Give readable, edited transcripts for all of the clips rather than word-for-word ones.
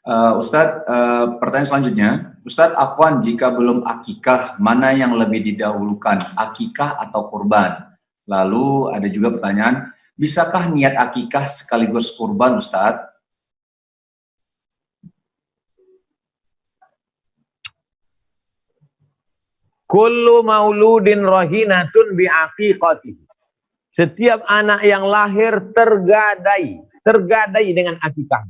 Ustadz, pertanyaan selanjutnya, Ustadz Afwan, jika belum akikah, mana yang lebih didahulukan, akikah atau kurban? Lalu ada juga pertanyaan, bisakah niat akikah sekaligus kurban, Ustadz? Kullu mauludin rahinatun bi'aqiqatihi. Setiap anak yang lahir tergadai dengan akikah.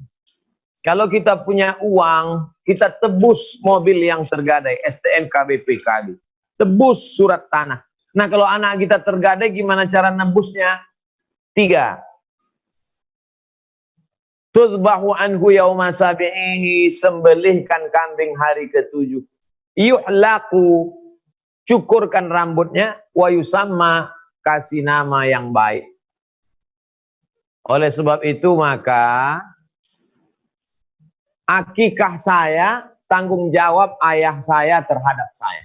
Kalau kita punya uang, kita tebus mobil yang tergadai, STNK, BPKB. Tebus surat tanah. Nah, kalau anak kita tergadai, gimana cara nebusnya? 3. Tudbahu anhu yauma sabi'ihi, sembelihkan kambing hari ke-7. Yuhlaku, cukurkan rambutnya, wa yusamma, kasih nama yang baik. Oleh sebab itu maka akikah saya tanggung jawab ayah saya terhadap saya.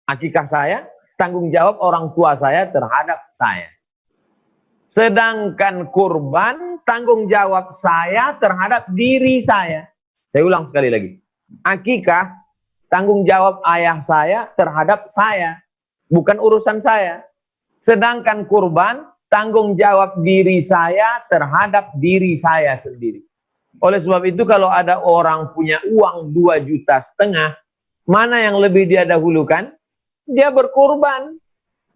Akikah saya tanggung jawab orang tua saya terhadap saya. Sedangkan kurban tanggung jawab saya terhadap diri saya. Saya ulang sekali lagi. Akikah tanggung jawab ayah saya terhadap saya. Bukan urusan saya. Sedangkan kurban tanggung jawab diri saya terhadap diri saya sendiri. Oleh sebab itu kalau ada orang punya uang 2,5 juta, mana yang lebih dia dahulukan? Dia berkurban.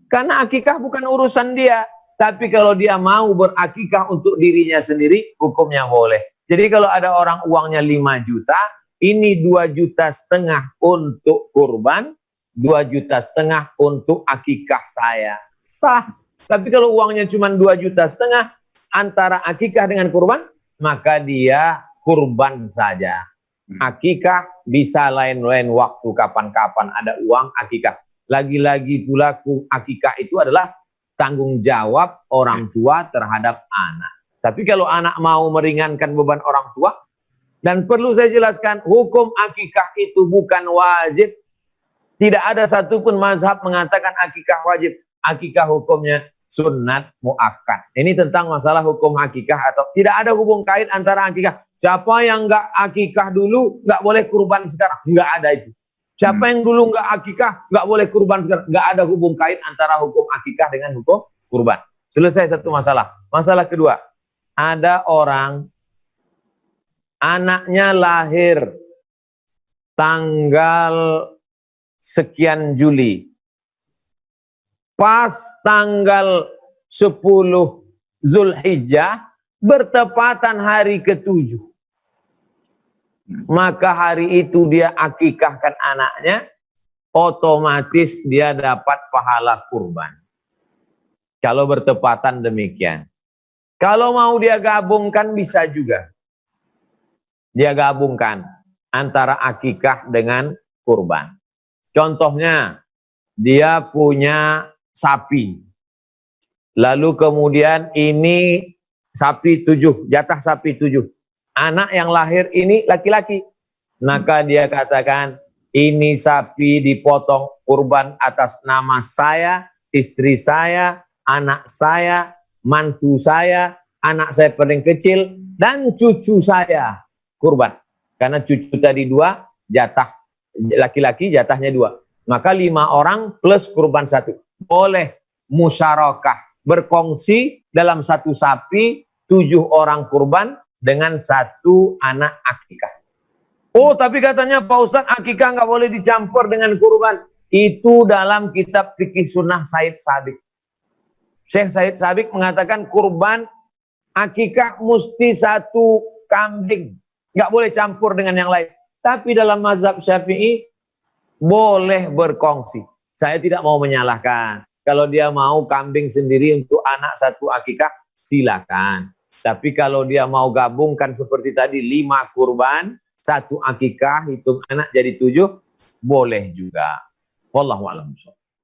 Karena akikah bukan urusan dia. Tapi kalau dia mau berakikah untuk dirinya sendiri, hukumnya boleh. Jadi kalau ada orang uangnya 5 juta, ini 2,5 juta untuk kurban, 2,5 juta untuk akikah saya. Sah. Tapi kalau uangnya cuma 2,5 juta antara akikah dengan kurban, maka dia kurban saja. Akikah bisa lain-lain waktu, kapan-kapan ada uang akikah. Lagi-lagi pula akikah itu adalah tanggung jawab orang tua terhadap anak. Tapi kalau anak mau meringankan beban orang tua, dan perlu saya jelaskan, hukum akikah itu bukan wajib. Tidak ada satupun mazhab mengatakan akikah wajib. Akikah hukumnya sunnat muakkad. Ini tentang masalah hukum akikah atau tidak ada hubung kait antara akikah. Siapa yang nggak akikah dulu nggak boleh kurban sekarang, nggak ada itu. Siapa yang dulu nggak akikah nggak boleh kurban sekarang, nggak ada hubung kait antara hukum akikah dengan hukum kurban. Selesai satu masalah. Masalah kedua, ada orang anaknya lahir tanggal sekian Juli. Pas tanggal 10 Zulhijjah bertepatan hari ke-7. Maka hari itu dia akikahkan anaknya, otomatis dia dapat pahala kurban. Kalau bertepatan demikian. Kalau mau dia gabungkan bisa juga. Dia gabungkan antara akikah dengan kurban. Contohnya, dia punya sapi. Lalu kemudian ini sapi 7, jatah sapi 7. Anak yang lahir ini laki-laki. Maka dia katakan, ini sapi dipotong kurban atas nama saya, istri saya, anak saya, mantu saya, anak saya paling kecil, dan cucu saya kurban. Karena cucu tadi 2, jatah laki-laki jatahnya 2. Maka 5 orang plus kurban 1. Boleh musyarakah, berkongsi dalam satu sapi, 7 orang kurban dengan 1 anak akikah. Oh, tapi katanya Pak Ustadz, akikah nggak boleh dicampur dengan kurban. Itu dalam kitab fikih sunnah Said Sabiq. Syekh Said Sabiq mengatakan kurban akikah mesti 1 kambing. Nggak boleh campur dengan yang lain. Tapi dalam mazhab Syafi'i, boleh berkongsi. Saya tidak mau menyalahkan. Kalau dia mau kambing sendiri untuk anak 1 akikah, silakan. Tapi kalau dia mau gabungkan seperti tadi 5 kurban, 1 akikah, hitung anak jadi 7, boleh juga. Wallahu a'lam.